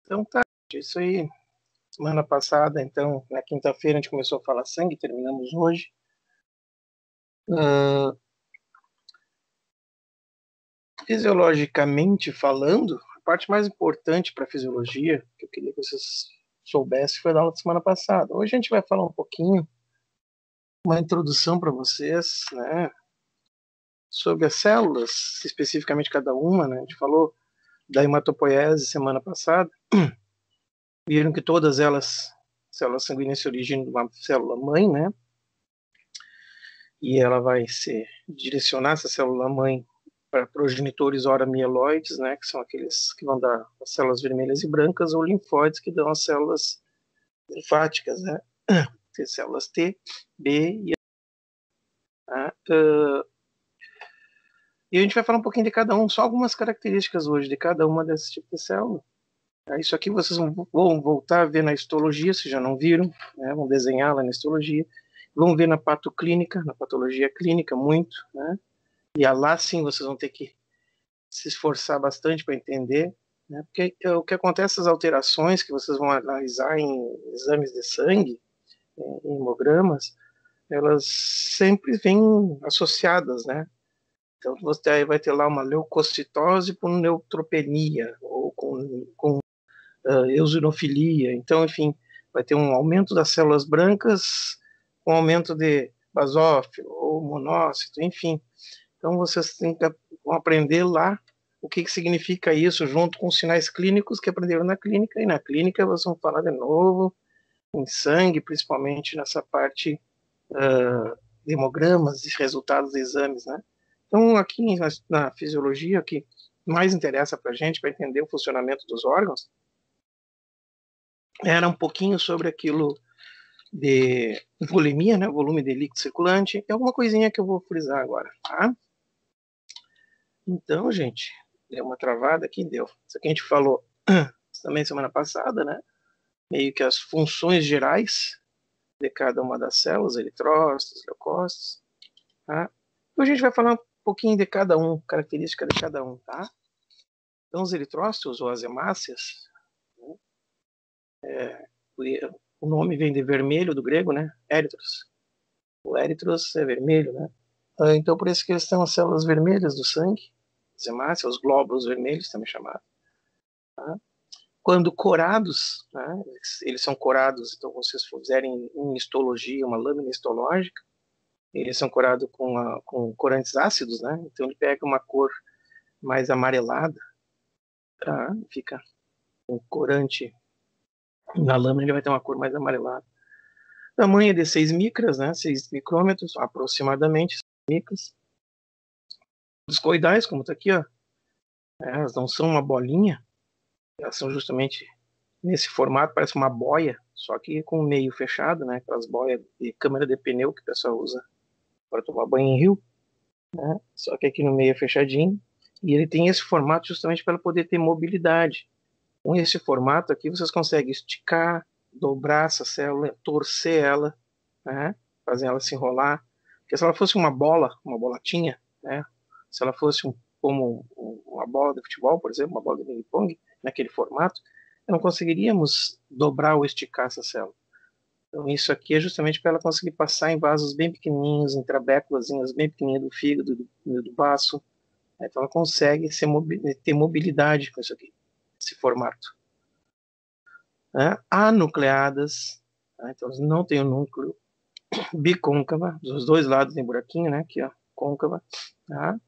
Então tá, isso aí. Semana passada, então, na quinta-feira, a gente começou a falar sangue, terminamos hoje. Fisiologicamente falando, a parte mais importante para a fisiologia, que eu queria que vocês soubessem, foi da aula da semana passada. Hoje a gente vai falar um pouquinho, uma introdução para vocês, né, sobre as células, especificamente cada uma, né? A gente falou da hematopoiese semana passada, viram que todas elas, células sanguíneas, se originam de uma célula mãe, né? E ela vai direcionar essa célula mãe para progenitores ora mieloides, né, que são aqueles que vão dar as células vermelhas e brancas, ou linfóides, que dão as células linfáticas, né? Tem células T, B e A. E a gente vai falar um pouquinho de cada um, só algumas características hoje de cada uma desses tipos de célula. Isso aqui vocês vão voltar a ver na histologia, se já não viram, né? Vão desenhá-la na histologia. Vão ver na patoclínica, na patologia clínica, muito, né? E lá sim vocês vão ter que se esforçar bastante para entender, né? Porque o que acontece, essas alterações que vocês vão analisar em exames de sangue, em hemogramas, elas sempre vêm associadas, né? Então você vai ter lá uma leucocitose com neutropenia, ou com eosinofilia. Então, enfim, vai ter um aumento das células brancas com aumento de basófilo ou monócito, enfim. Então vocês têm que aprender lá o que significa isso, junto com os sinais clínicos que aprenderam na clínica, e na clínica vocês vão falar de novo em sangue, principalmente nessa parte de hemogramas e resultados de exames, né? Então aqui na fisiologia, o que mais interessa para a gente, para entender o funcionamento dos órgãos, era um pouquinho sobre aquilo de volemia, né, volume de líquido circulante, é alguma coisinha que eu vou frisar agora, tá? Então, gente, deu uma travada aqui, deu. Isso aqui a gente falou também semana passada, né? Meio que as funções gerais de cada uma das células, eritrócitos, leucócitos, tá? Então a gente vai falar um pouquinho de cada um, característica de cada um, tá? Então os eritrócitos, ou as hemácias, né? O nome vem de vermelho, do grego, né? Eritros. O eritros é vermelho, né? Então por isso que eles são as células vermelhas do sangue, as hemácias, os glóbulos vermelhos também chamados. Tá? Quando corados, né, eles são corados, então vocês fizerem em histologia, uma lâmina histológica, eles são corados com corantes ácidos, né? Então ele pega uma cor mais amarelada, tá? Fica um corante na lâmina, ele vai ter uma cor mais amarelada. O tamanho é de 6 micras, né? 6 micrômetros, aproximadamente 6 micras. Os coidais, como está aqui, ó, elas não são uma bolinha, elas são justamente nesse formato, parece uma boia, só que com o meio fechado, né? Aquelas boias de câmara de pneu que o pessoal usa para tomar banho em rio, né? Só que aqui no meio é fechadinho. E ele tem esse formato justamente para poder ter mobilidade. Com esse formato aqui, vocês conseguem esticar, dobrar essa célula, torcer ela, né? Fazer ela se enrolar. Porque se ela fosse uma bola, uma bolotinha, né? Se ela fosse como uma bola de futebol, por exemplo, uma bola de ping-pong, naquele formato, não conseguiríamos dobrar ou esticar essa célula. Então, isso aqui é justamente para ela conseguir passar em vasos bem pequenininhos, em trabéculas bem pequenininhas do fígado, do baço. Então, ela consegue ter mobilidade com isso aqui, esse formato. Né? Anucleadas, tá? Então, elas não têm o núcleo, bicôncava, dos dois lados tem buraquinho, né? Aqui, ó, côncava. Tá?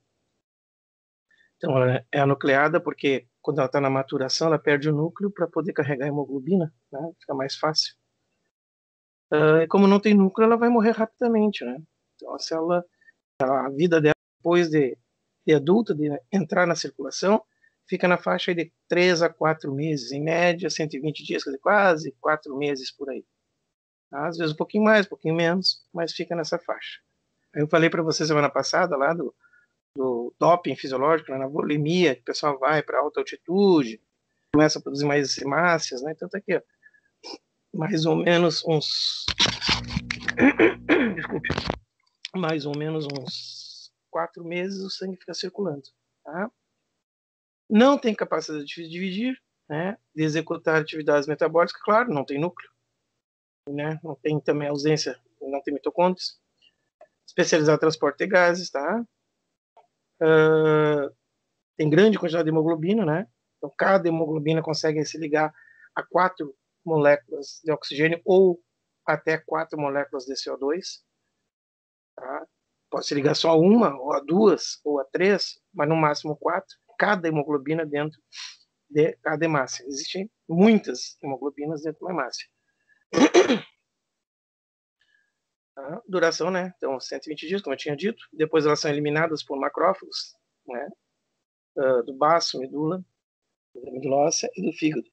Então, ela é anucleada porque quando ela está na maturação, ela perde o núcleo para poder carregar a hemoglobina, né? Fica mais fácil. E como não tem núcleo, ela vai morrer rapidamente, né? Então, a célula, a vida dela, depois de adulta, de entrar na circulação, fica na faixa de 3 a 4 meses, em média 120 dias, quer dizer, quase 4 meses por aí. Às vezes um pouquinho mais, um pouquinho menos, mas fica nessa faixa. Eu falei para você semana passada lá do doping fisiológico, né, na volemia, que o pessoal vai para alta altitude, começa a produzir mais hemácias, né? Então tá aqui, ó, mais ou menos uns desculpe, mais ou menos uns 4 meses o sangue fica circulando, tá? Não tem capacidade de dividir, né, de executar atividades metabólicas, claro, não tem núcleo, né, não tem também ausência, não tem mitocôndrias, especializado em transporte de gases, tá? Tem grande quantidade de hemoglobina, né? Então, cada hemoglobina consegue se ligar a 4 moléculas de oxigênio ou até 4 moléculas de CO2. Tá? Pode se ligar só a uma, ou a duas, ou a três, mas no máximo 4. Cada hemoglobina dentro de cada hemácia. Existem muitas hemoglobinas dentro de uma hemácia. Tá? Duração, né? Então, 120 dias, como eu tinha dito. Depois elas são eliminadas por macrófagos, né? Do baço, medula, da medula óssea e do fígado.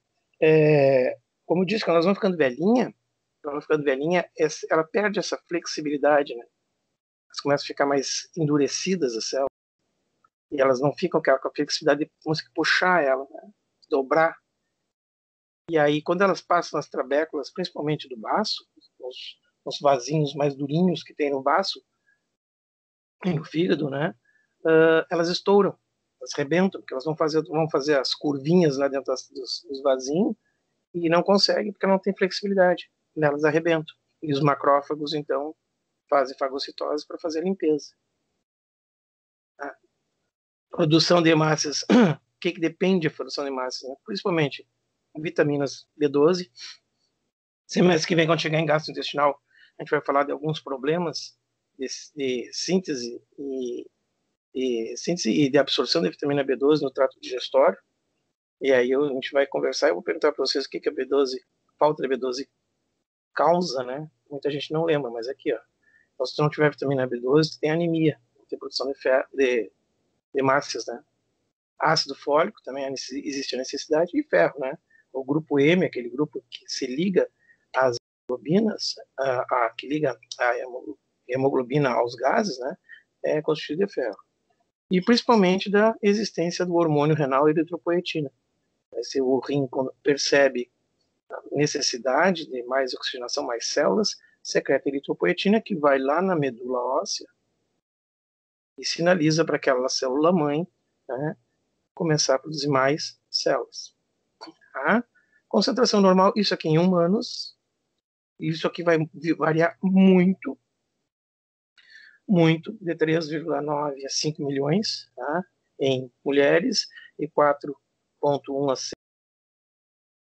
Como eu disse, quando elas vão ficando velhinha, ela perde essa flexibilidade, né? Elas começam a ficar mais endurecidas as células e elas não ficam com a flexibilidade de conseguir puxar ela, né? Dobrar. E aí, quando elas passam nas trabéculas, principalmente do baço, os vasinhos mais durinhos que tem no baço e no fígado, né? Elas estouram, elas rebentam, porque elas vão fazer as curvinhas lá dentro dos vasinhos e não conseguem porque não tem flexibilidade. Elas arrebentam. E os macrófagos, então, fazem fagocitose para fazer a limpeza. A produção de hemácias, o que depende da produção de hemácias? Né? Principalmente vitaminas B12. Semestre que vem, quando chegar em gastrointestinal, a gente vai falar de alguns problemas de síntese e de absorção da vitamina B12 no trato digestório. E aí a gente vai conversar. Eu vou perguntar para vocês o que a B12, falta de B12 causa, né? Muita gente não lembra, mas aqui, ó. Então, se tu não tiver vitamina B12, tem anemia, tem produção de hemácias, né? Ácido fólico, também existe a necessidade, e ferro, né? O grupo M, aquele grupo que se liga às hemoglobinas, que liga a hemoglobina aos gases, né? É constituído de ferro. E principalmente da existência do hormônio renal eritropoetina. Se o rim percebe a necessidade de mais oxigenação, mais células, secreta eritropoetina que vai lá na medula óssea e sinaliza para aquela célula mãe, né, começar a produzir mais células. Tá? Concentração normal, isso aqui em humanos, isso aqui vai variar muito, muito, de 3,9 a 5 milhões, tá? Em mulheres e 4,1 a 6.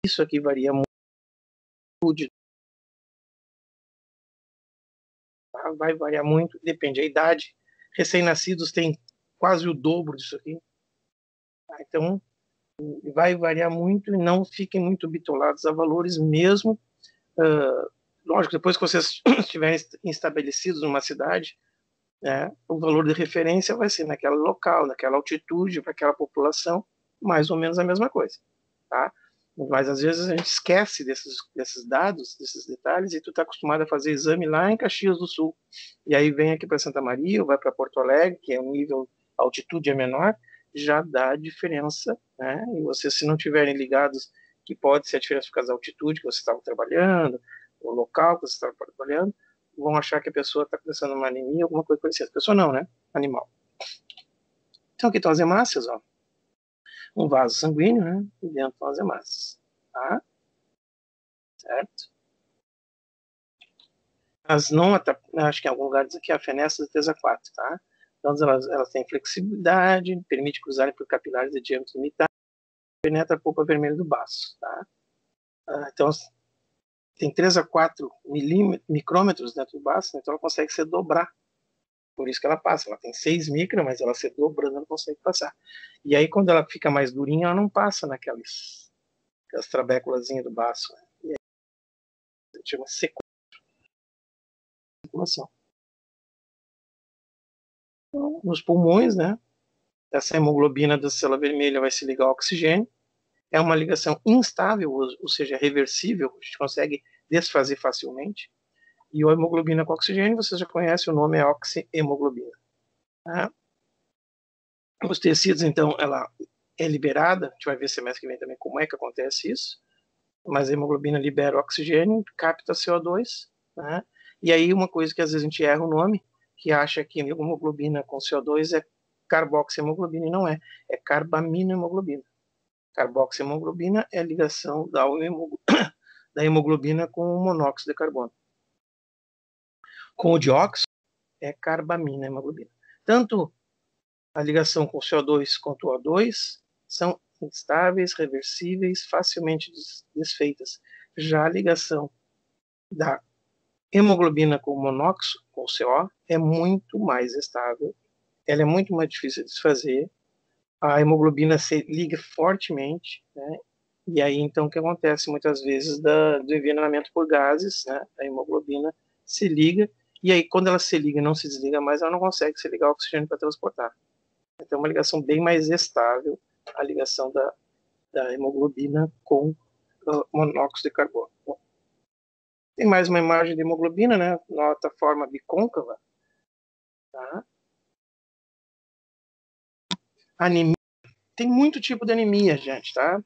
Isso aqui varia muito, tá? Vai variar muito, depende da idade. Recém-nascidos tem quase o dobro disso aqui. Tá? Então, vai variar muito e não fiquem muito bitolados a valores mesmo. Lógico, depois que vocês estiverem estabelecidos numa cidade, né, o valor de referência vai ser naquele local, naquela altitude, para aquela população, mais ou menos a mesma coisa. Tá? Mas às vezes a gente esquece desses dados, desses detalhes, e tu está acostumado a fazer exame lá em Caxias do Sul. E aí vem aqui para Santa Maria, ou vai para Porto Alegre, que é um nível, a altitude é menor, já dá diferença, né? E vocês, se não tiverem ligados, que pode ser a diferença por causa da altitude que você estava trabalhando, o local que você estava trabalhando, vão achar que a pessoa está começando uma anemia, alguma coisa parecida. A pessoa não, né? Animal. Então aqui estão as hemácias, ó. Um vaso sanguíneo, né? E dentro estão as hemácias. Tá? Certo? As não, acho que em algum lugar diz aqui a fenestra de Tesa 4, tá? Então elas têm flexibilidade, permite cruzarem por capilares de diâmetro limitado, penetra a polpa vermelha do baço, tá? Então tem 3 a 4 micrômetros dentro do baço, então ela consegue se dobrar. Por isso que ela passa. Ela tem 6 micras, mas ela se dobrando, ela consegue passar. E aí, quando ela fica mais durinha, ela não passa aquelas trabéculazinhas do baço. Né? E aí, chama circulação. Então, nos pulmões, né? Essa hemoglobina da célula vermelha vai se ligar ao oxigênio. É uma ligação instável, ou seja, reversível. A gente consegue desfazer facilmente. E a hemoglobina com oxigênio, você já conhece, o nome é oxihemoglobina. Tá? Os tecidos, então, ela é liberada. A gente vai ver semestre que vem também como é que acontece isso. Mas a hemoglobina libera o oxigênio, capta CO2, né? E aí uma coisa que às vezes a gente erra o nome, que acha que hemoglobina com CO2 é carboxihemoglobina, e não é. É carbaminohemoglobina. Carboxihemoglobina é a ligação da hemoglobina com o monóxido de carbono. Com o dióxido, é carbamina hemoglobina. Tanto a ligação com o CO2 quanto o O2 são instáveis, reversíveis, facilmente desfeitas. Já a ligação da hemoglobina com o monóxido, com o CO, é muito mais estável, ela é muito mais difícil de desfazer, a hemoglobina se liga fortemente, né? E aí, então, o que acontece muitas vezes do envenenamento por gases, né? A hemoglobina se liga, e aí, quando ela se liga e não se desliga mais, ela não consegue se ligar ao oxigênio para transportar. Então, é uma ligação bem mais estável, a ligação da hemoglobina com o monóxido de carbono. Bom, tem mais uma imagem de hemoglobina, né? Nota forma bicôncava. Tá? Anemia. Tem muito tipo de anemia, gente, tá?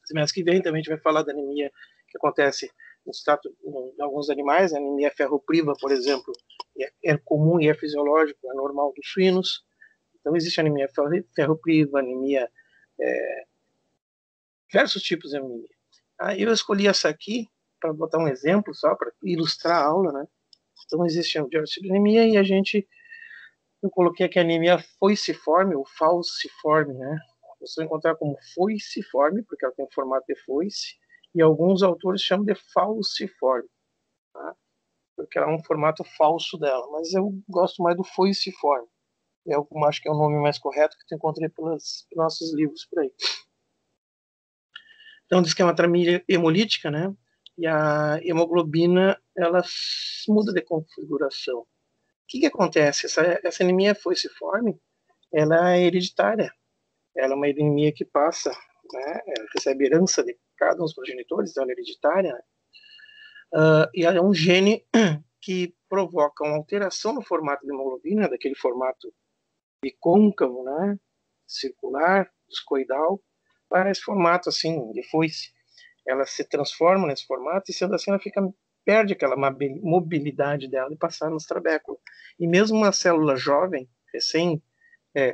Semestre que vem também a gente vai falar da anemia que acontece em alguns animais. A anemia ferropriva, por exemplo, é comum e é fisiológico, é normal dos suínos. Então, existe anemia ferropriva, anemia, diversos tipos de anemia. Eu escolhi essa aqui para botar um exemplo só, para ilustrar a aula, né? Então, existe diversos tipos de anemia e eu coloquei aqui a anemia foiciforme ou falciforme, né? Você vai encontrar como foiciforme, porque ela tem o formato de foice, e alguns autores chamam de falciforme, tá? Porque ela é um formato falso dela, mas eu gosto mais do foiciforme. Eu acho que é o nome mais correto que eu encontrei pelos nossos livros por aí. Então, diz que é uma anemia hemolítica, né? E a hemoglobina, ela muda de configuração. O que acontece? Essa anemia foiciforme, ela é hereditária. Ela é uma anemia que passa, né? Ela recebe herança de cada um dos progenitores, então ela é hereditária. Né? E ela é um gene que provoca uma alteração no formato da hemoglobina, daquele formato bicôncavo, né? Circular, discoidal, para esse formato assim de foice. Ela se transforma nesse formato e, sendo assim, ela perde aquela mobilidade dela de passar nos trabéculos. E mesmo uma célula jovem, recém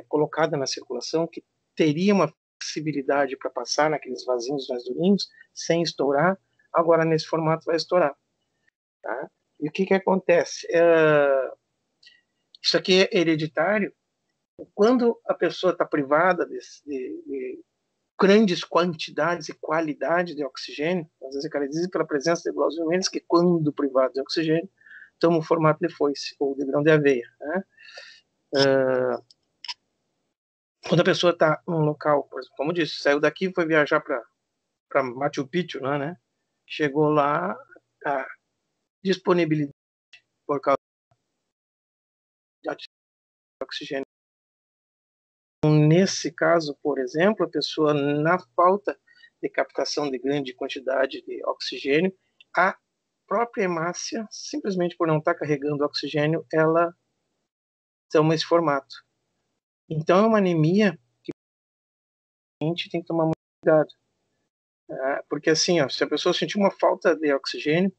colocada na circulação, que teria uma flexibilidade para passar naqueles vasinhos mais durinhos, sem estourar, agora nesse formato vai estourar. Tá? E o que acontece? Isso aqui é hereditário. Quando a pessoa está privada de grandes quantidades e qualidade de oxigênio, às vezes é caracterizado pela presença de glóbulos vermelhos que, quando privados de oxigênio, tomam o formato de foice ou de grão de aveia. Né? Quando a pessoa está num local, por exemplo, como eu disse, saiu daqui e foi viajar para Machu Picchu, né? Chegou lá, a disponibilidade por causa de oxigênio. Nesse caso, por exemplo, a pessoa, na falta de captação de grande quantidade de oxigênio, a própria hemácia, simplesmente por não estar carregando oxigênio, ela toma esse formato. Então, é uma anemia que a gente tem que tomar muito cuidado. Porque assim, se a pessoa sentir uma falta de oxigênio,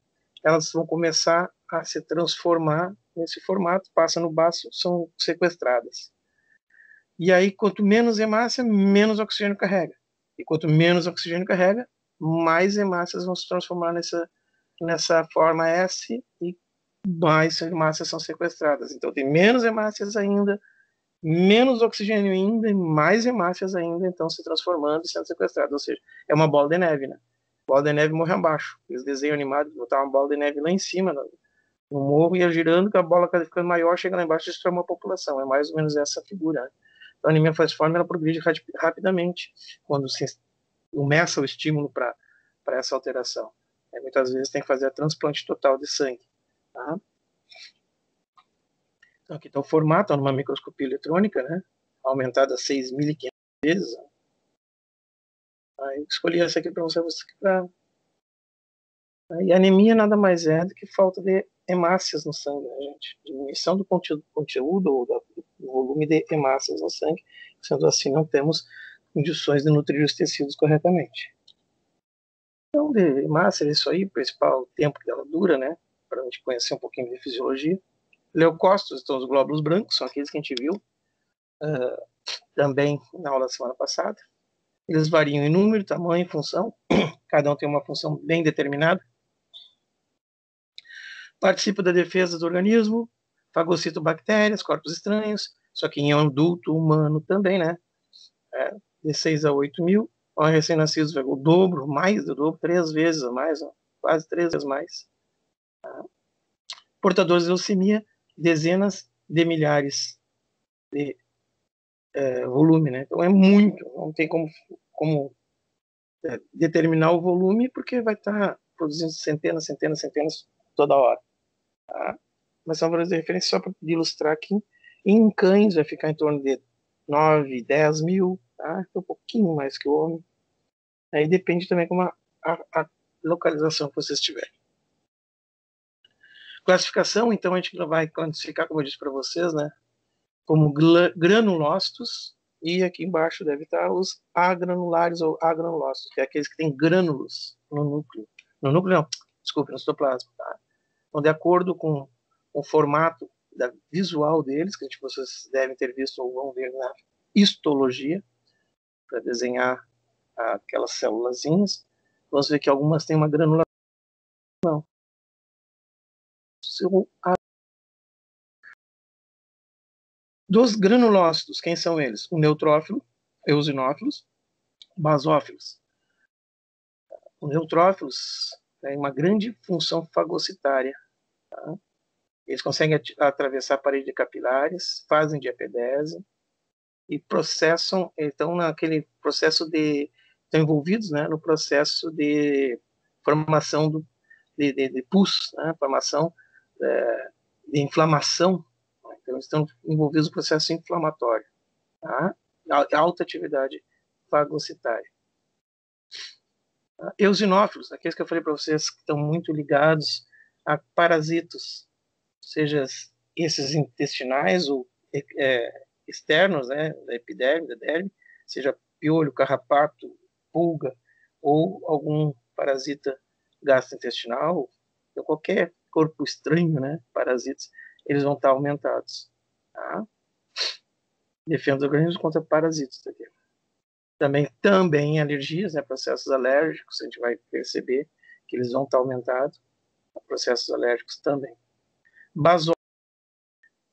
elas vão começar a se transformar nesse formato, passa no baço, são sequestradas. E aí, quanto menos hemácia, menos oxigênio carrega. E quanto menos oxigênio carrega, mais hemácias vão se transformar nessa forma S e mais hemácias são sequestradas. Então, tem menos hemácias ainda, menos oxigênio ainda e mais hemácias ainda, então se transformando e sendo sequestradas. Ou seja, é uma bola de neve, né? Bola de neve morre abaixo. Eles desenhos animados botavam uma bola de neve lá em cima, no morro, ia girando, que a bola cada ficando maior, chega lá embaixo e destrói uma população. É mais ou menos essa figura. Né? Então, a anemia falciforme, ela progride rapidamente quando se começa o estímulo para essa alteração. Muitas vezes tem que fazer a transplante total de sangue. Tá? Então, aqui está o formato, numa microscopia eletrônica, né? Aumentada 6.500 vezes. Aí eu escolhi essa aqui para você. E anemia nada mais é do que falta de hemácias no sangue, né, gente? Diminuição do conteúdo ou do volume de hemácias no sangue. Sendo assim, não temos condições de nutrir os tecidos corretamente. Então, de hemácias, isso aí, o principal tempo que ela dura, né? Para a gente conhecer um pouquinho de fisiologia. Leucócitos, então os glóbulos brancos, são aqueles que a gente viu também na aula da semana passada. Eles variam em número, tamanho, função. Cada um tem uma função bem determinada. Participa da defesa do organismo, fagocita bactérias, corpos estranhos, só que em adulto humano também, né? De 6 a 8 mil. Recém-nascidos, o dobro, mais do dobro, 3 vezes a mais, quase 3 vezes mais. Portadores de leucemia, dezenas de milhares de volume, né? Então é muito, não tem como determinar o volume, porque vai estar produzindo centenas toda hora. Tá? Mas são valores de referência só para ilustrar aqui. Em cães vai ficar em torno de 9, 10 mil, tá? Um pouquinho mais que o homem. Aí depende também como a localização que vocês tiverem. Classificação, então a gente vai classificar, como eu disse para vocês, né? Como granulócitos, e aqui embaixo deve estar os agranulares ou agranulócitos, que é aqueles que têm grânulos no núcleo. No núcleo não, desculpe, no citoplasma. Tá? Então, de acordo com o formato visual deles, que vocês devem ter visto ou vão ver na histologia, para desenhar aquelas célulazinhas, vamos ver que algumas têm uma granulação. Dos granulócitos, quem são eles? O neutrófilo, eosinófilos, basófilos. O neutrófilos tem uma grande função fagocitária. Tá? Eles conseguem atravessar a parede de capilares, fazem diapedese e processam, então naquele processo estão envolvidos, né, no processo de formação de pus, né, formação de inflamação. Então estão envolvidos no processo inflamatório. Tá? Alta atividade fagocitária. Eosinófilos, aqueles que eu falei para vocês que estão muito ligados a parasitos, seja esses intestinais ou externos, né, da epiderme, da derme, seja piolho, carrapato, pulga ou algum parasita gastrointestinal, ou qualquer corpo estranho, né, parasitas, eles vão estar aumentados. Tá? Defende os organismos contra parasitas aqui. Também alergias, né, processos alérgicos, a gente vai perceber que eles vão estar aumentados, processos alérgicos também. Basófilos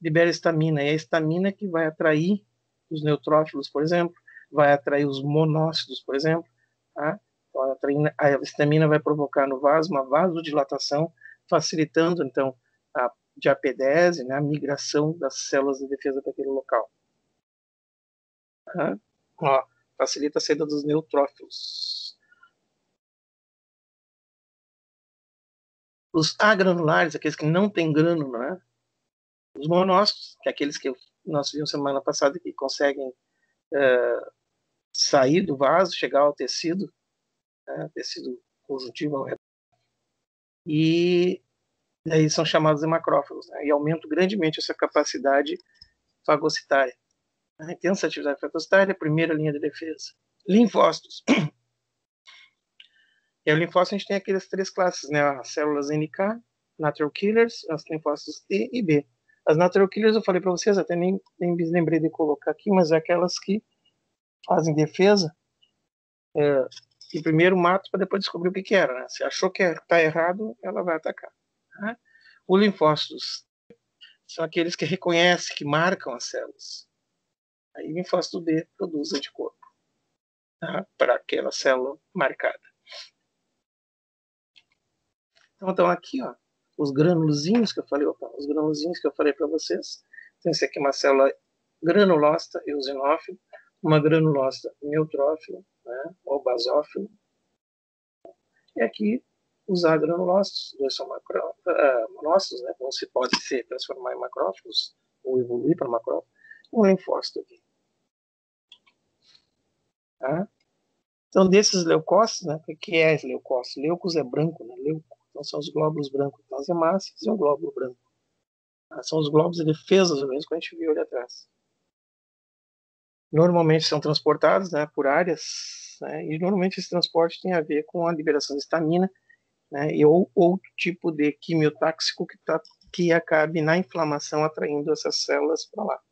libera histamina, e a histamina que vai atrair os neutrófilos, por exemplo, vai atrair os monócitos, por exemplo, tá? Então, a histamina vai provocar no vaso uma vasodilatação, facilitando, então, a diapedese, né, a migração das células de defesa para aquele local. Tá? Facilita a saída dos neutrófilos. Os agranulares, aqueles que não têm grânulo, né? Os monócitos, que é aqueles que nós vimos semana passada, que conseguem sair do vaso, chegar ao tecido, né? Tecido conjuntivo ao redor. E daí são chamados de macrófagos, né? E aumentam grandemente essa capacidade fagocitária. A intensa atividade fagocitária é a primeira linha de defesa. Linfócitos. E o linfócito a gente tem aquelas 3 classes, né? As células NK, natural killers, as linfócitos T e B. As natural killers eu falei para vocês, até nem me lembrei de colocar aqui, mas é aquelas que fazem defesa e primeiro mata para depois descobrir o que era. Né? Se achou que está errado, ela vai atacar. Tá? Os linfócitos são aqueles que reconhecem, que marcam as células. Aí o linfócito B produz anticorpo, tá? Para aquela célula marcada. Então aqui, ó, os granulozinhos que eu falei, os granulozinhos que eu falei para vocês. Então esse aqui é uma célula granulócita, eosinófilo, uma granulócita neutrófilo, né, ou basófilo. E aqui os agranulócitos, dois são monócitos, né, não se pode se transformar em macrófagos ou evoluir para macrófago. Um linfócito aqui. Tá? Então desses leucócitos, né, o que é leucócito? Leucos é branco, né, leuco. Então são os glóbulos brancos. Então as hemácias e um glóbulo branco. São os glóbulos de defesa dos organismos que a gente viu ali atrás. Normalmente são transportados, né, por áreas, né, e normalmente esse transporte tem a ver com a liberação de histamina, né, ou outro tipo de quimiotáxico que acabe na inflamação atraindo essas células para lá.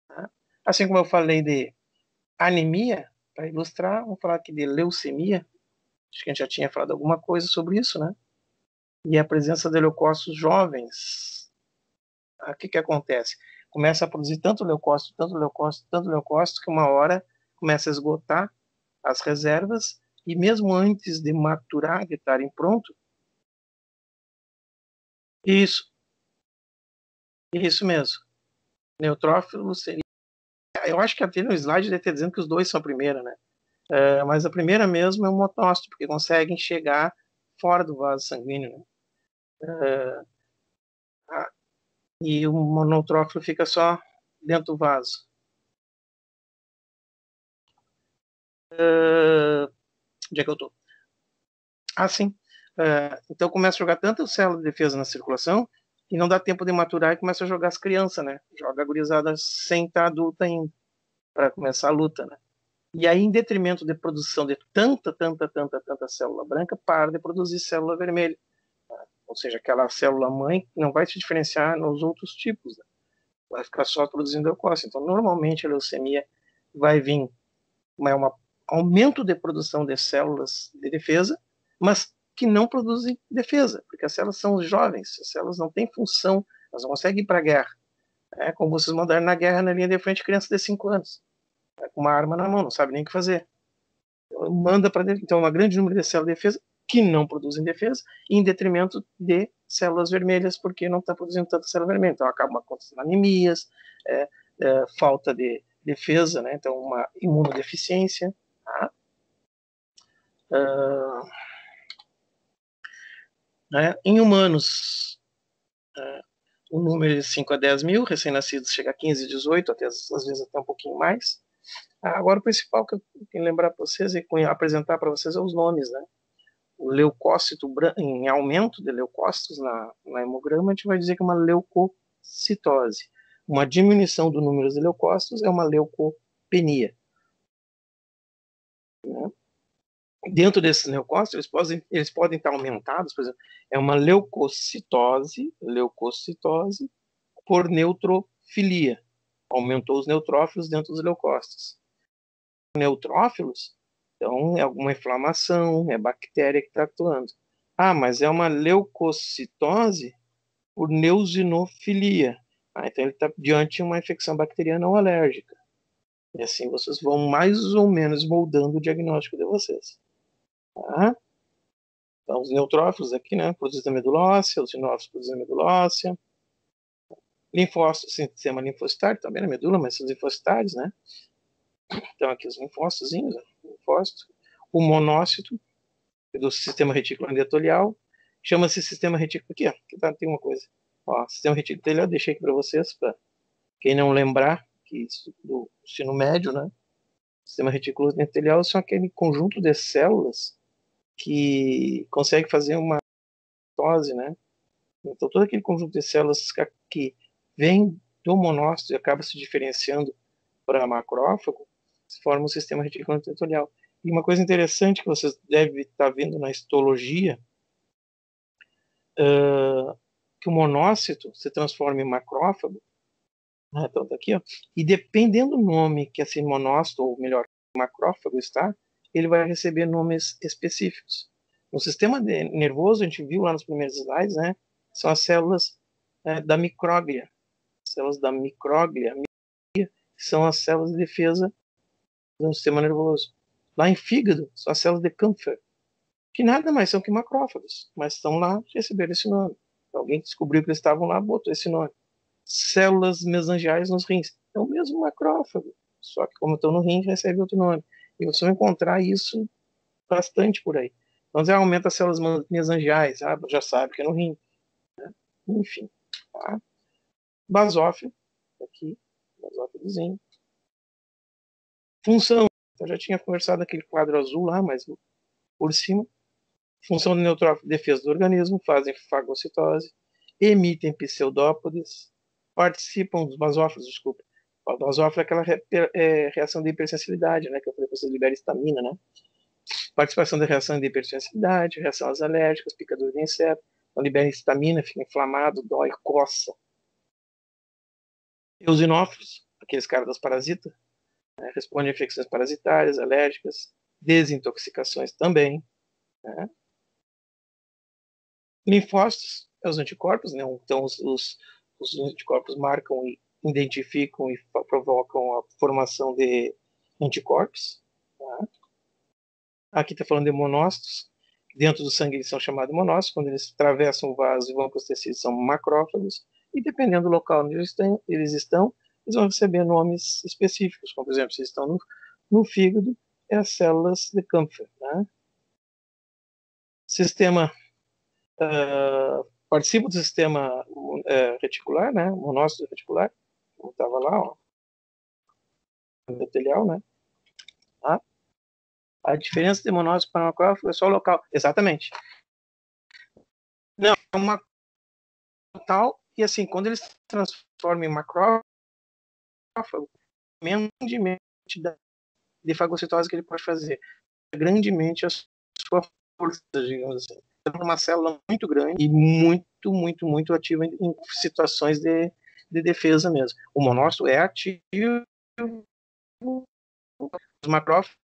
Tá? Assim como eu falei de anemia, Para ilustrar, vamos falar aqui de leucemia. Acho que a gente já tinha falado alguma coisa sobre isso, né? E a presença de leucócitos jovens. O que acontece? Começa a produzir tanto leucócito, tanto leucócito, tanto leucócito, que uma hora começa a esgotar as reservas, e mesmo antes de maturar, de estarem pronto, isso mesmo. Neutrófilo seria. Eu acho que até no slide deve ter dizendo que os dois são a primeira, né? Mas a primeira mesmo é o monócito, porque conseguem chegar fora do vaso sanguíneo, né? E o monotrófilo fica só dentro do vaso. Onde é que eu tô? Sim. Então começa a jogar tanta célula de defesa na circulação que não dá tempo de maturar e começa a jogar as crianças, né? Joga a gurizada sem estar adulta ainda, para começar a luta, né? E aí, em detrimento de produção de tanta célula branca, para de produzir célula vermelha. Ou seja, aquela célula mãe não vai se diferenciar nos outros tipos, né? Vai ficar só produzindo leucócito. Então, normalmente, a leucemia vai vir um aumento de produção de células de defesa, mas que não produzem defesa, porque as células são jovens, as células não têm função, elas não conseguem ir para a guerra. Como vocês mandaram na guerra, na linha de frente, criança de 5 anos, com uma arma na mão, não sabe nem o que fazer. Manda para dentro. Então, uma grande número de células de defesa que não produzem defesa, em detrimento de células vermelhas, porque não está produzindo tanta célula vermelha. Então, acaba acontecendo anemias, falta de defesa, né? Então, uma imunodeficiência. Tá? Em humanos, o número de 5 a 10 mil, recém-nascidos chega a 15, 18, até, às vezes até um pouquinho mais. Agora, o principal que eu tenho que lembrar para vocês e apresentar para vocês é os nomes, né? O leucócito em aumento de leucócitos na hemograma, a gente vai dizer que é uma leucocitose. Uma diminuição do número de leucócitos é uma leucopenia. Né? Dentro desses leucócitos, eles podem estar aumentados, por exemplo, é uma leucocitose por neutrofilia. Aumentou os neutrófilos dentro dos leucócitos. Neutrófilos, então é alguma inflamação, é bactéria que está atuando. Mas é uma leucocitose por neusinofilia. Então ele está diante de uma infecção bacteriana ou alérgica. E assim vocês vão mais ou menos moldando o diagnóstico de vocês. Tá? Então, os neutrófilos aqui, né, produzidos da medula óssea, os sinófilos produzidos da medula óssea. Linfócitos, sistema linfocitário, também na medula, mas são os linfocitários, né? Então, aqui os linfócitozinhos, linfócito. O monócito, do sistema retículo endotelial, chama-se sistema retículo aqui, tem uma coisa. Sistema retículo endotelial, deixei aqui para vocês, para quem não lembrar, que isso do ensino médio, né? Sistema retículo endotelial são aquele conjunto de células que consegue fazer uma mitose, né? Então, todo aquele conjunto de células que vem do monócito e acaba se diferenciando para macrófago, forma um sistema retículo endotelial. E uma coisa interessante que vocês devem estar vendo na histologia, que o monócito se transforma em macrófago, né? Então, tá aqui, ó, e dependendo do nome que esse monócito, ou melhor, macrófago está, ele vai receber nomes específicos. No sistema nervoso, a gente viu lá nos primeiros slides, né? São as células da micróglia. Células da micróglia, que são as células de defesa do sistema nervoso. Lá em fígado, são as células de Kampfer, que nada mais são que macrófagos, mas estão lá e receberam esse nome. Alguém descobriu que eles estavam lá, botou esse nome. Células mesangiais nos rins. É o mesmo macrófago, só que como estão no rim, recebe outro nome. E você vai encontrar isso bastante por aí. Então, você aumenta as células mesangiais, já sabe que é no rim. Né? Enfim. Tá? Basófilo, aqui, basófilozinho. Função, eu já tinha conversado aquele quadro azul lá, mas por cima. Função do neutrófilo, defesa do organismo, fazem fagocitose, emitem pseudópodes, participam dos basófilos, desculpa. O basófilo é aquela reação de hipersensibilidade, né, que eu falei para vocês, libera histamina, né? Participação da reação de hipersensibilidade, reação às alérgicas, picadura de inseto, então libera histamina, fica inflamado, dói, coça. Eosinófilos, aqueles caras das parasitas, né? Responde a infecções parasitárias, alérgicas, desintoxicações também, né? Linfócitos, os anticorpos, né? Então os anticorpos marcam e identificam e provocam a formação de anticorpos, tá? Aqui está falando de monócitos. Dentro do sangue eles são chamados monócitos. Quando eles atravessam o vaso e vão para os tecidos, são macrófagos. E dependendo do local onde eles estão, eles vão receber nomes específicos. Como, por exemplo, se estão no fígado, é as células de Kampfer, né? Sistema participa do sistema reticular, né? Monócito reticular, como estava lá, ó, endotelial, né? Tá? A diferença de monócito para macrófago é só o local. Exatamente. Não, é uma tal, e assim, quando eles se transformam em macrófago, grandemente de fagocitose que ele pode fazer, grandemente a sua força, digamos assim. É uma célula muito grande e muito ativa em situações de defesa mesmo. O monócito é ativo, os macrófagos,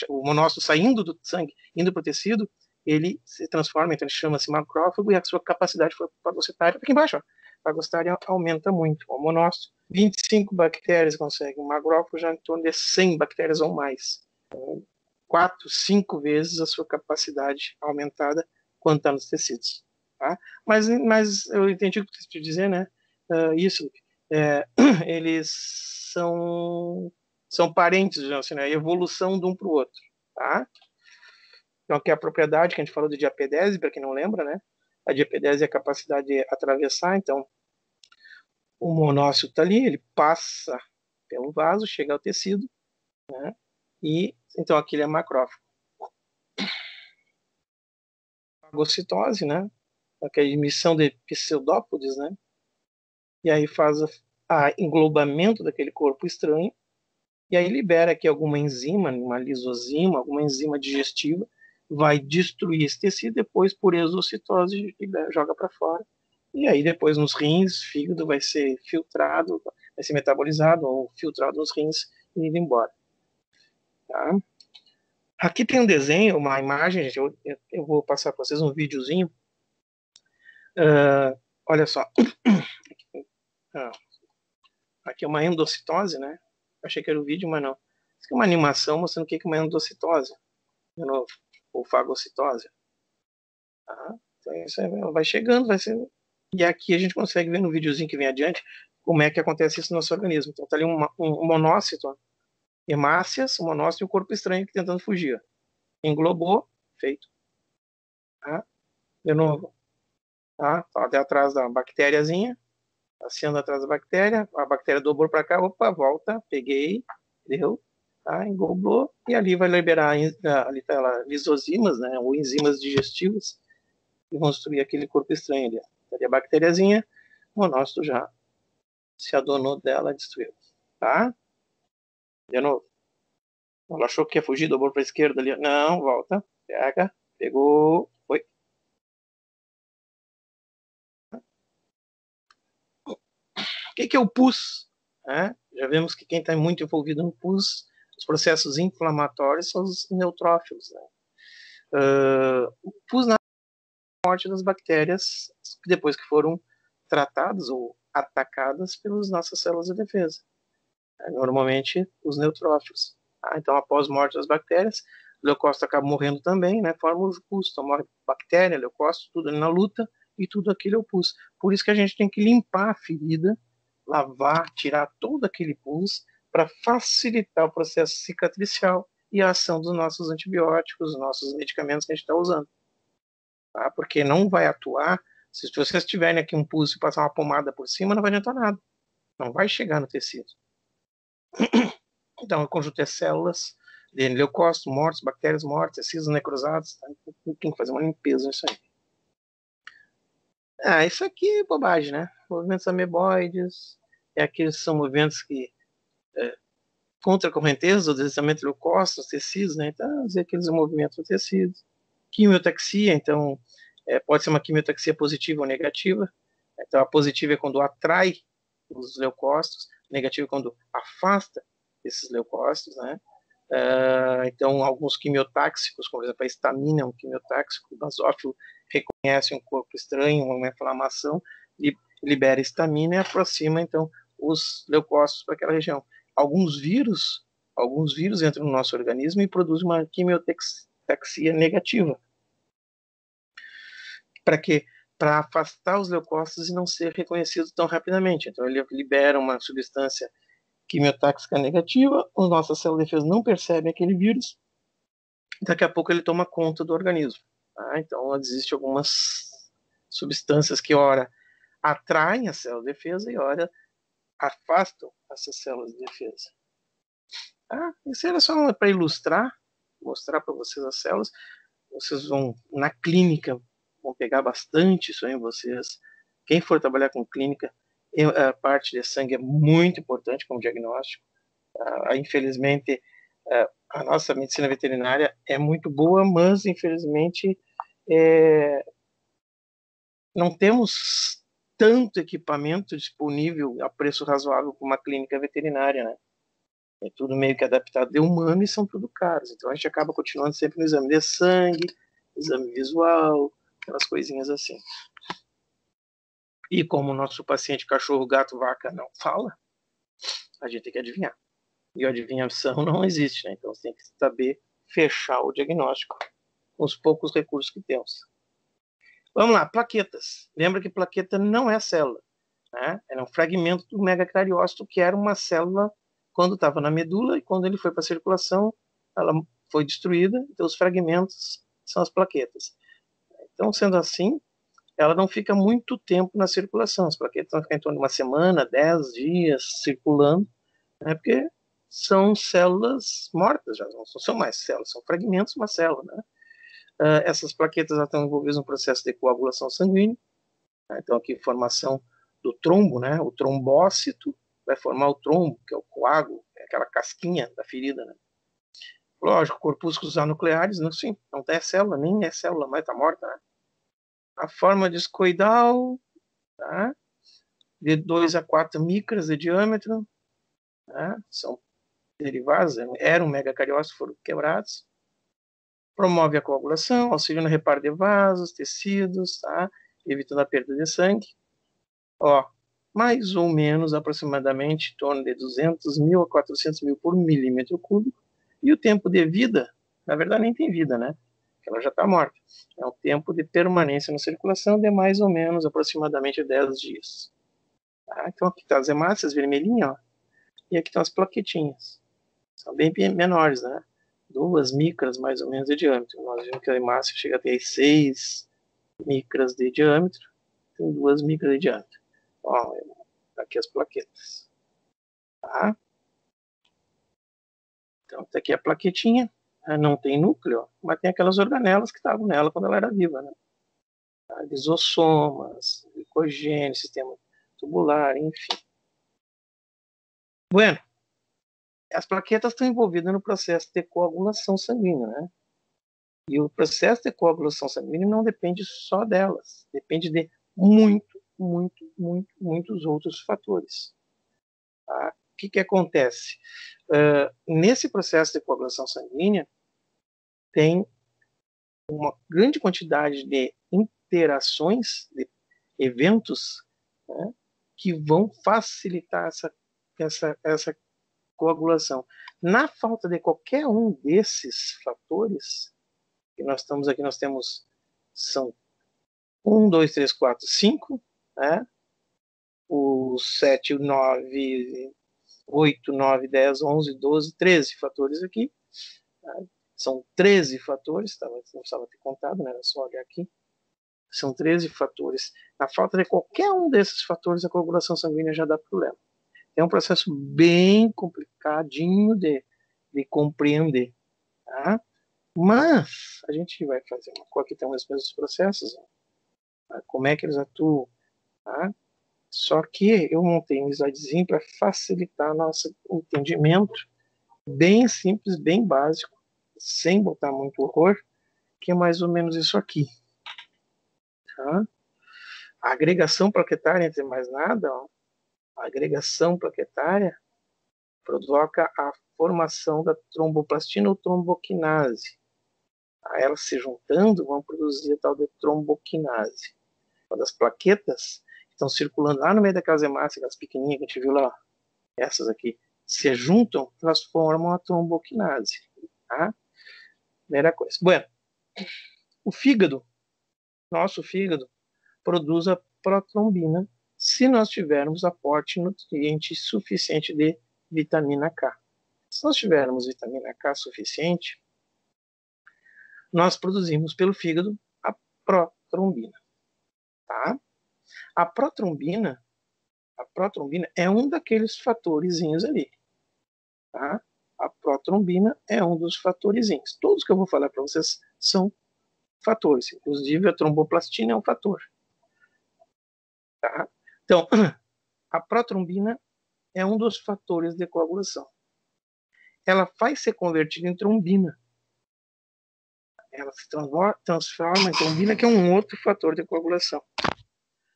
o monócito saindo do sangue, indo para o tecido, ele se transforma, então ele chama-se macrófago e a sua capacidade fagocitária, aqui embaixo, ó, fagocitária aumenta muito. O monócito, 25 bactérias consegue, o macrófago já em torno de 100 bactérias ou mais. Então, 4, 5 vezes a sua capacidade aumentada quando está nos tecidos. Tá? Mas eu entendi o que você quis dizer, né? Isso, eles são parentes, assim, né? A evolução de um para o outro, tá? Então, aqui é a propriedade que a gente falou de diapedese, para quem não lembra, né? A diapedese é a capacidade de atravessar, então o monócito está ali, ele passa pelo vaso, chega ao tecido, né? E então aqui ele é macrófago. Fagocitose, né? Aquela emissão de pseudópodes, né? E aí faz a englobamento daquele corpo estranho, e aí libera aqui alguma enzima, uma lisozima, alguma enzima digestiva, vai destruir esse tecido, depois por exocitose joga para fora. E aí depois nos rins, fígado vai ser filtrado, vai ser metabolizado ou filtrado nos rins e indo embora. Tá? Aqui tem um desenho, uma imagem, gente, eu vou passar para vocês um videozinho. Olha só. Aqui é uma endocitose, né? Achei que era o vídeo, mas não. Isso aqui é uma animação mostrando o que é uma endocitose. De novo, ou fagocitose. Tá? Então isso aí vai chegando, vai ser. E aqui a gente consegue ver no videozinho que vem adiante como é que acontece isso no nosso organismo. Então tá ali um monócito, hemácias, um monócito e um corpo estranho tentando fugir. Englobou, feito. Tá? De novo, tá? Até atrás da bactériazinha, passeando atrás da bactéria, a bactéria dobrou para cá, opa, volta, peguei, deu, tá? Englobou, e ali vai liberar ali tá lá, lisozimas, né? Ou enzimas digestivas, e construir aquele corpo estranho ali. Ali a bactériazinha, o monócito já se adonou dela, destruiu. Tá? De novo. Ela achou que ia fugir, dobrou para a esquerda ali. Não, volta. Pega. Pegou. Foi. O que é o pus? Já vemos que quem está muito envolvido no pus, os processos inflamatórios são os neutrófilos. Né? O pus na morte das bactérias depois que foram tratadas ou atacadas pelas nossas células de defesa. Normalmente os neutrófilos. Então, após a morte das bactérias, o leucócito acaba morrendo também, né? Forma o pus. Então, morre bactéria, leucócito, tudo ali na luta, e tudo aquilo é o pus. Por isso que a gente tem que limpar a ferida, lavar, tirar todo aquele pus, para facilitar o processo cicatricial e a ação dos nossos antibióticos, dos nossos medicamentos que a gente está usando. Tá? Porque não vai atuar, se vocês tiverem aqui um pus e passar uma pomada por cima, não vai adiantar nada. Não vai chegar no tecido. Então, o conjunto de células de leucócitos mortos, bactérias mortas, tecidos necrosados, tá? Tem que fazer uma limpeza nisso aí. Isso aqui é bobagem, né? Movimentos ameboides, aqueles são movimentos que contra a correnteza, o deslizamento de leucócitos, tecidos, né? Então, aqueles movimentos dos tecidos. Quimiotaxia, então, pode ser uma quimiotaxia positiva ou negativa. Então, a positiva é quando atrai os leucócitos, a negativa é quando afasta desses leucócitos, né? Então, alguns quimiotáxicos, como por exemplo a histamina, é um quimiotáxico, o basófilo reconhece um corpo estranho, uma inflamação, e libera histamina e aproxima, então, os leucócitos para aquela região. Alguns vírus entram no nosso organismo e produzem uma quimiotaxia negativa. Para quê? Para afastar os leucócitos e não ser reconhecido tão rapidamente. Então, ele libera uma substância quimiotáxica negativa, a nossa célula de defesa não percebe aquele vírus, daqui a pouco ele toma conta do organismo. Tá? Então, existem algumas substâncias que, ora, atraem a célula de defesa e, ora, afastam essas células de defesa. Tá? Isso era só para ilustrar, mostrar para vocês as células. Vocês vão, na clínica, vão pegar bastante isso aí em vocês. Quem for trabalhar com clínica, a parte de sangue é muito importante como diagnóstico. Infelizmente, a nossa medicina veterinária é muito boa, mas, infelizmente, não temos tanto equipamento disponível a preço razoável para uma clínica veterinária, né? É tudo meio que adaptado de humano e são tudo caros. Então, a gente acaba continuando sempre no exame de sangue, exame visual, aquelas coisinhas assim. E como o nosso paciente cachorro, gato, vaca não fala, a gente tem que adivinhar. E a adivinhação não existe, né? Então você tem que saber fechar o diagnóstico com os poucos recursos que temos. Vamos lá, plaquetas. Lembra que plaqueta não é célula, né? É um fragmento do megacariócito, que era uma célula quando estava na medula, e quando ele foi para a circulação, ela foi destruída, então os fragmentos são as plaquetas. Então, sendo assim, ela não fica muito tempo na circulação. As plaquetas vão ficar em torno de uma semana, 10 dias circulando, né? Porque são células mortas, já não são mais células, são fragmentos de uma célula, né? Essas plaquetas já estão envolvidas no processo de coagulação sanguínea, né? Então aqui formação do trombo, né? O trombócito vai formar o trombo, que é o coágulo, é aquela casquinha da ferida, né? Lógico, corpúsculos anucleares, não, sim, não é célula, nem é célula, mas está morta, né? A forma discoidal, tá? De 2 a 4 micras de diâmetro, tá? São derivados, eram megacariócitos, foram quebrados. Promove a coagulação, auxilia no reparo de vasos, tecidos, tá? Evitando a perda de sangue. Ó, mais ou menos, aproximadamente, em torno de 200 mil a 400 mil por milímetro cúbico. E o tempo de vida, na verdade nem tem vida, né? Porque ela já está morta. É um tempo de permanência na circulação de mais ou menos, aproximadamente 10 dias. Tá? Então aqui está as hemácias vermelhinhas, ó. E aqui estão as plaquetinhas. São bem menores, né? 2 micras mais ou menos de diâmetro. Nós vimos que a hemácia chega a ter 6 micras de diâmetro, tem 2 micras de diâmetro. Ó, aqui as plaquetas. Tá? Então, tá aqui a plaquetinha. Não tem núcleo, mas tem aquelas organelas que estavam nela quando ela era viva, né? Lisossomas, glicogênio, sistema tubular, enfim. Bueno, as plaquetas estão envolvidas no processo de coagulação sanguínea, né? E o processo de coagulação sanguínea não depende só delas, depende de muitos outros fatores. Tá? O que acontece? Nesse processo de coagulação sanguínea, tem uma grande quantidade de interações, de eventos, né, que vão facilitar essa coagulação. Na falta de qualquer um desses fatores, que nós estamos aqui, nós temos, são 1, 2, 3, 4, 5, né? O 7, 9, 8, 9, 10, 11, 12, 13 fatores aqui. Tá? São 13 fatores, tá? Não precisava ter contado, né? Era só olhar aqui. São 13 fatores. Na falta de qualquer um desses fatores, a coagulação sanguínea já dá problema. É um processo bem complicadinho de compreender. Tá? Mas a gente vai fazer uma coisa que tem os mesmos processos, tá? Como é que eles atuam, tá? Só que eu montei um slidezinho para facilitar nosso entendimento, bem simples, bem básico, sem botar muito horror, que é mais ou menos isso aqui. Tá? A agregação plaquetária, entre mais nada, ó, a agregação plaquetária provoca a formação da tromboplastina ou tromboquinase. Elas se juntando vão produzir a tal de tromboquinase. Quando as plaquetas estão circulando lá no meio daquelas hemácias, aquelas pequenininhas que a gente viu lá, essas aqui, se juntam, elas formam a tromboquinase. Tá? Primeira coisa. Bueno, o fígado, nosso fígado, produz a protrombina se nós tivermos aporte nutriente suficiente de vitamina K. Se nós tivermos vitamina K suficiente, nós produzimos pelo fígado a protrombina. Tá? A protrombina é um daqueles fatorzinhos ali. Tá? A protrombina é um dos fatorzinhos. Todos que eu vou falar para vocês são fatores. Inclusive a tromboplastina é um fator. Tá? Então, a protrombina é um dos fatores de coagulação. Ela vai ser convertida em trombina. Ela se transforma em trombina, que é um outro fator de coagulação.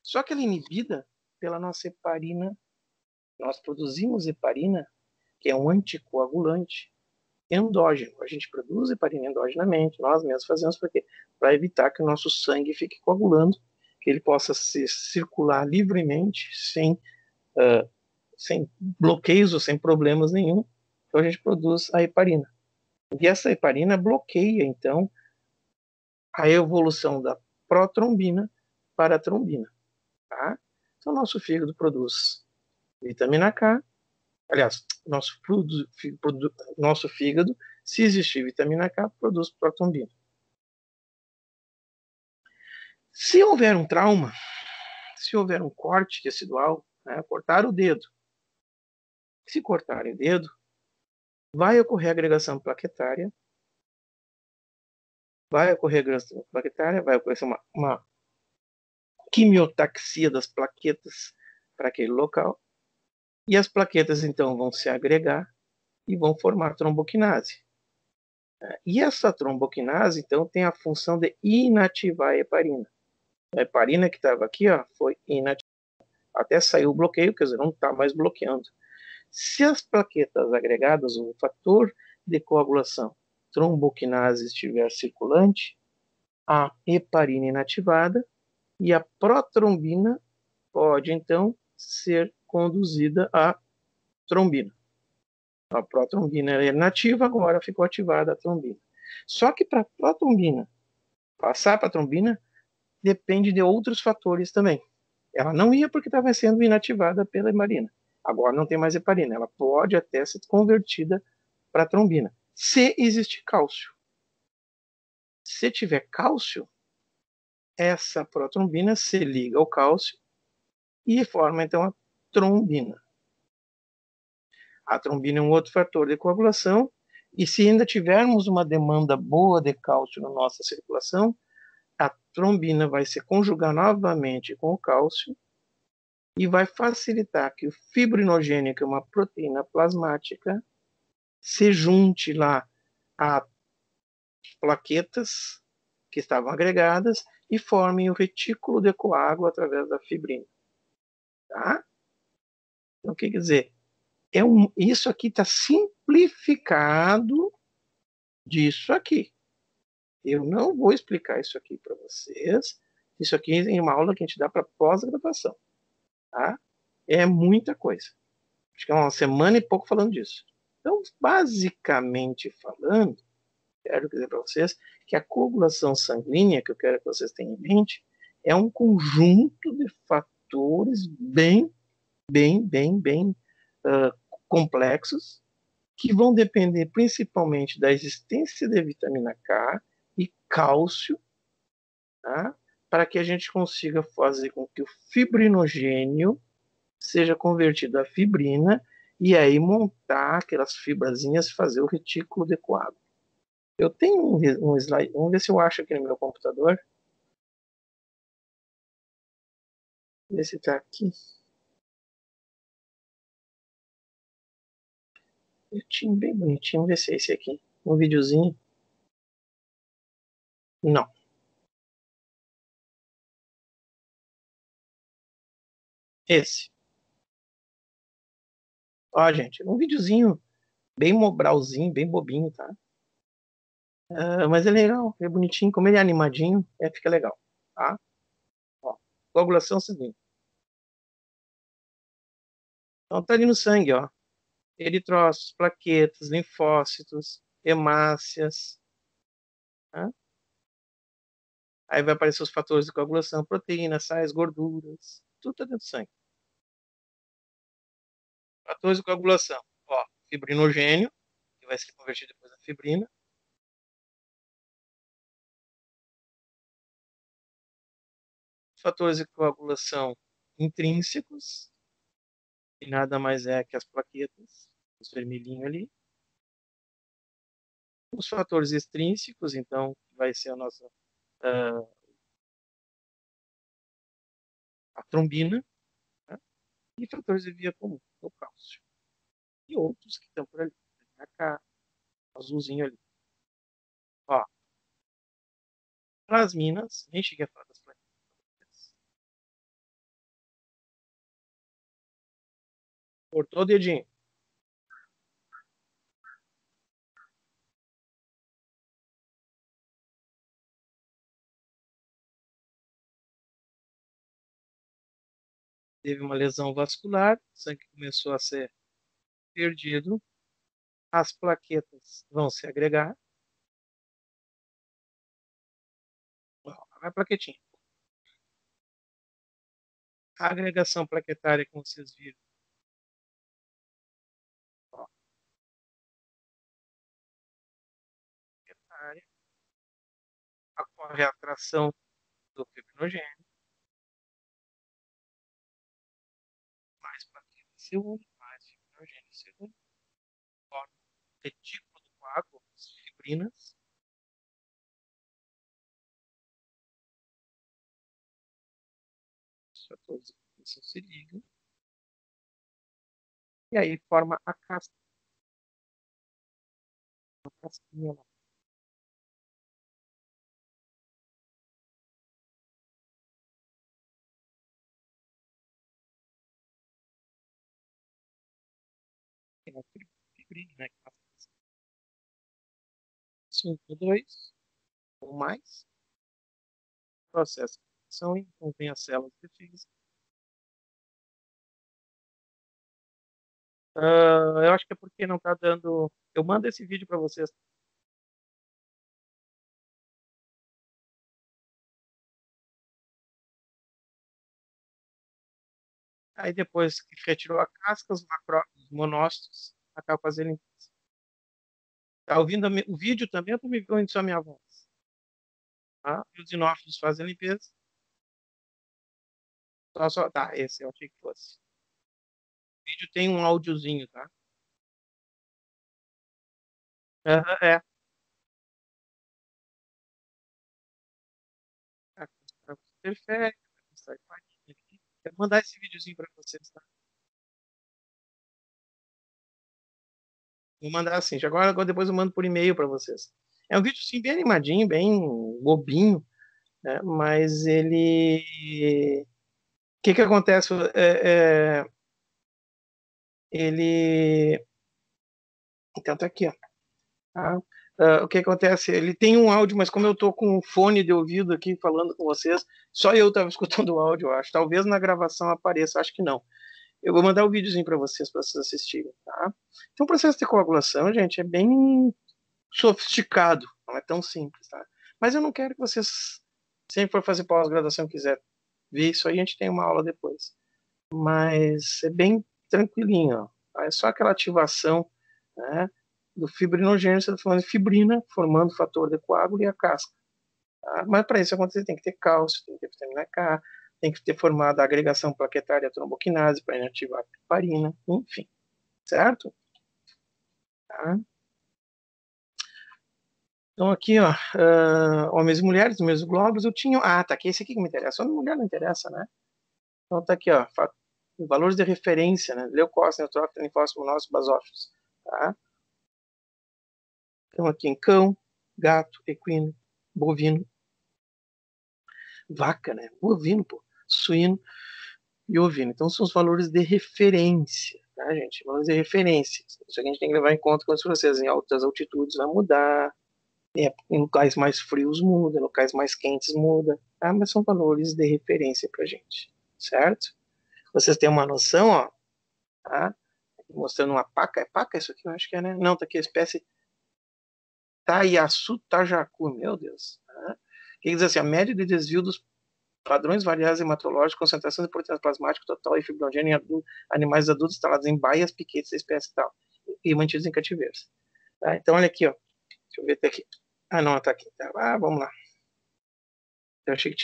Só que ela é inibida pela nossa heparina. Nós produzimos heparina, que é um anticoagulante endógeno. A gente produz heparina endogenamente, nós mesmos fazemos para evitar que o nosso sangue fique coagulando, que ele possa circular livremente, sem bloqueios ou sem problemas nenhum. Então a gente produz a heparina. E essa heparina bloqueia, então, a evolução da protrombina para a trombina. Tá? Então, nosso fígado produz vitamina K. Aliás, nosso fígado, se existir vitamina K, produz protrombina. Se houver um trauma, se houver um corte tecidual, né, cortar o dedo, se cortar o dedo, vai ocorrer agregação plaquetária, vai ocorrer uma quimiotaxia das plaquetas para aquele local, e as plaquetas então vão se agregar e vão formar tromboquinase. E essa tromboquinase então tem a função de inativar a heparina. A heparina que estava aqui, ó, foi inativada. Até saiu o bloqueio, quer dizer, não está mais bloqueando. Se as plaquetas agregadas, o fator de coagulação tromboquinase estiver circulante, a heparina inativada e a protrombina pode, então, ser conduzida à trombina. A protrombina era inativa, agora ficou ativada a trombina. Só que para a protrombina passar para a trombina, depende de outros fatores também. Ela não ia porque estava sendo inativada pela heparina. Agora não tem mais heparina. Ela pode até ser convertida para trombina, se existir cálcio. Se tiver cálcio, essa protrombina se liga ao cálcio e forma então a trombina. A trombina é um outro fator de coagulação, e se ainda tivermos uma demanda boa de cálcio na nossa circulação, a trombina vai se conjugar novamente com o cálcio e vai facilitar que o fibrinogênio, que é uma proteína plasmática, se junte lá a plaquetas que estavam agregadas e formem o retículo de coágulo através da fibrina. Tá? Então, o que quer dizer? Isso aqui está simplificado disso aqui. Eu não vou explicar isso aqui para vocês. Isso aqui é uma aula que a gente dá para pós-graduação. Tá? É muita coisa. Acho que é uma semana e pouco falando disso. Então, basicamente falando, quero dizer para vocês que a coagulação sanguínea, que eu quero que vocês tenham em mente, é um conjunto de fatores bem complexos, que vão depender principalmente da existência de vitamina K e cálcio, tá? Para que a gente consiga fazer com que o fibrinogênio seja convertido a fibrina e aí montar aquelas fibrazinhas e fazer o retículo de coágulo. Eu tenho um slide, vamos ver se eu acho aqui no meu computador. Ver se está aqui. Eu tinha bem bonitinho, vamos ver se é esse aqui. Um videozinho. Não. Esse. Ó, gente, um videozinho bem mobralzinho, bem bobinho, tá? Mas é legal, é bonitinho. Como ele é animadinho, fica legal, tá? Ó, coagulação sanguínea. Então tá ali no sangue, ó. Eritrócitos, plaquetas, linfócitos, hemácias, tá? Aí vai aparecer os fatores de coagulação, proteínas, sais, gorduras, tudo tá dentro do sangue. Fatores de coagulação, ó, fibrinogênio, que vai ser convertido depois na fibrina. Fatores de coagulação intrínsecos, que nada mais é que as plaquetas, os vermelhinhos ali. Os fatores extrínsecos, então, vai ser a nossa a trombina, né? E fatores de via comum, o cálcio. E outros que estão por ali. Cá, azulzinho ali. Ó, plasminas, nem cheguei a falar das plaquetas. Cortou o dedinho. Teve uma lesão vascular, o sangue começou a ser perdido, as plaquetas vão se agregar. Ó, vai a plaquetinha. A agregação plaquetária, como vocês viram, ó, plaquetária, ocorre a atração do fibrinogênio, mais plaquetas se unem, mais fibrinogênio se une, forma o retículo do coágulo, as fibrinas, os fatores de coagulação se ligam, e aí forma a casca, a casquinha lá. Tem a fibrina, né? 5, 2 ou mais, processo de ação, então vem as células de defesa. Eu acho que é porque não está dando. Eu mando esse vídeo para vocês. Aí depois que retirou a casca, os monócitos acabam fazendo limpeza. Tá ouvindo o vídeo também? Eu tô me ouvindo só a minha voz. Tá? E os sinófilos fazem limpeza. Tá, esse eu achei que fosse. O vídeo tem um áudiozinho, tá? É. Tá, perfeito. Quero mandar esse videozinho para vocês, tá? Vou mandar assim. Agora depois eu mando por e-mail para vocês. É um vídeo assim, bem animadinho, bem bobinho, né? Mas ele. O que que acontece? Ele. Então tá aqui, ó. Tá? O que acontece? Ele tem um áudio, mas como eu tô com um fone de ouvido aqui falando com vocês, só eu estava escutando o áudio, eu acho. Talvez na gravação apareça, acho que não. Eu vou mandar o videozinho para vocês assistirem, tá? Então, o processo de coagulação, gente, é bem sofisticado, não é tão simples, tá? Mas eu não quero que vocês, sempre for fazer pós-graduação, quiser ver isso aí, a gente tem uma aula depois. Mas é bem tranquilinho, ó. Tá? É só aquela ativação, né, do fibrinogênio, você está falando de fibrina, formando o fator de coágulo e a casca. Tá? Mas para isso acontecer, tem que ter cálcio, tem que ter vitamina K, tem que ter formado a agregação plaquetária tromboquinase para inativar a heparina, enfim, certo? Tá? Então aqui, ó, homens e mulheres, os mesmos glóbulos, eu tinha. Ah, tá aqui, esse aqui que me interessa. Homem e mulher não interessa, né? Então tá aqui, ó, valores de referência, né? Leucócitos, neutrófilos, linfócitos, monócitos, basófilos, tá? Então aqui em cão, gato, equino, bovino, vaca, né? Bovino, pô, suíno e ovino. Então são os valores de referência, tá, gente? Vamos dizer referências. Isso aqui a gente tem que levar em conta com vocês. Em altas altitudes vai mudar, em locais mais frios muda, em locais mais quentes muda, tá? Mas são valores de referência para gente, certo? Vocês têm uma noção, ó, tá? Mostrando uma paca. É paca isso aqui? Eu acho que é, né? Não, tá aqui a espécie Taiaçu tajacu, meu Deus. Tá? Que diz assim, a média de desvio dos padrões variáveis hematológicos, concentração de proteínas plasmáticas total e fibrogênio em animais adultos instalados em baias, piquetes da espécie tal, e mantidos em cativeiros. Tá? Então, olha aqui, ó. Deixa eu ver até aqui. Ah, não, tá aqui. Tá. Ah, vamos lá. Eu achei que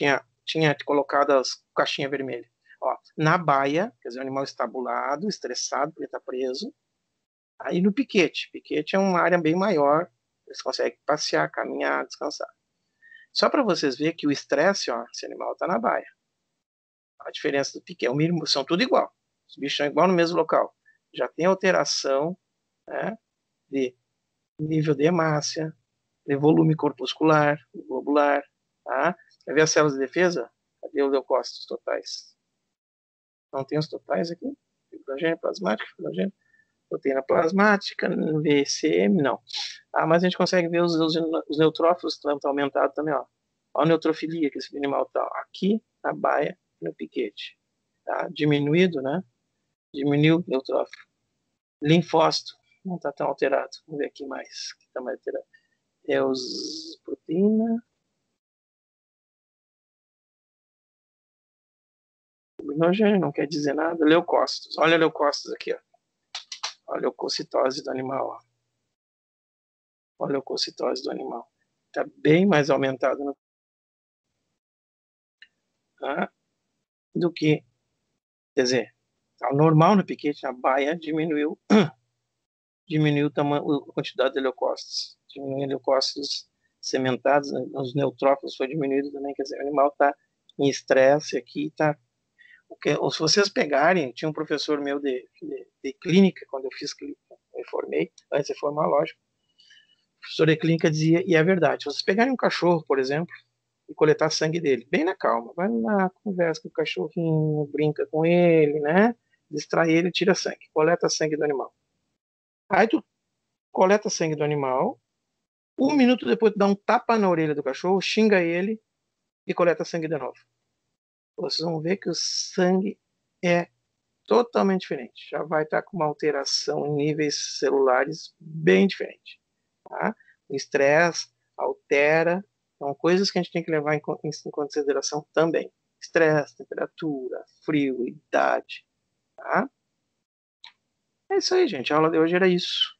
tinha colocado as caixinhas vermelhas. Ó, na baia, quer dizer, o animal estabulado, estressado, porque está preso. Aí no piquete. Piquete é uma área bem maior, eles conseguem passear, caminhar, descansar. Só para vocês verem que o estresse, ó, esse animal está na baia. A diferença do piquete, o mínimo, são tudo igual. Os bichos são igual no mesmo local. Já tem alteração, né, de nível de hemácia, de volume corpuscular, globular, tá? Quer ver as células de defesa? Cadê os leucócitos totais? Não tem os totais aqui? Fibrogênio plasmático, fibrogênio, proteína plasmática, VCM, não. Ah, mas a gente consegue ver os neutrófilos estão aumentados também, ó. Olha a neutrofilia que esse animal tá aqui na baia, no piquete. Tá? Diminuído, né? Diminuiu o neutrófilo. Linfócito, não está tão alterado. Vamos ver aqui mais. Que está mais alterado. É os proteína. Fibrogênio não quer dizer nada. Leucócitos. Olha leucócitos aqui, ó. Olha a leucocitose do animal, ó. Olha a leucocitose do animal. Está bem mais aumentado no, tá? Do que, quer dizer, tá normal no piquete, na baia diminuiu o tamanho, a quantidade de leucócitos. Diminuiu leucócitos sementados, né? Os neutrófilos foi diminuído também, quer dizer, o animal está em estresse aqui, está. Ou se vocês pegarem, tinha um professor meu de clínica, quando eu fiz clínica, eu formei, antes de formar, lógico, o professor de clínica dizia, e é verdade, se vocês pegarem um cachorro, por exemplo, e coletar sangue dele, bem na calma, vai lá, conversa com o cachorrinho, brinca com ele, né? Distrai ele, tira sangue, coleta sangue do animal. Aí tu coleta sangue do animal, um minuto depois tu dá um tapa na orelha do cachorro, xinga ele e coleta sangue de novo. Vocês vão ver que o sangue é totalmente diferente. Já vai estar com uma alteração em níveis celulares bem diferente. Tá? O estresse altera, são coisas que a gente tem que levar em consideração também. Estresse, temperatura, frio, idade. Tá? É isso aí, gente. A aula de hoje era isso.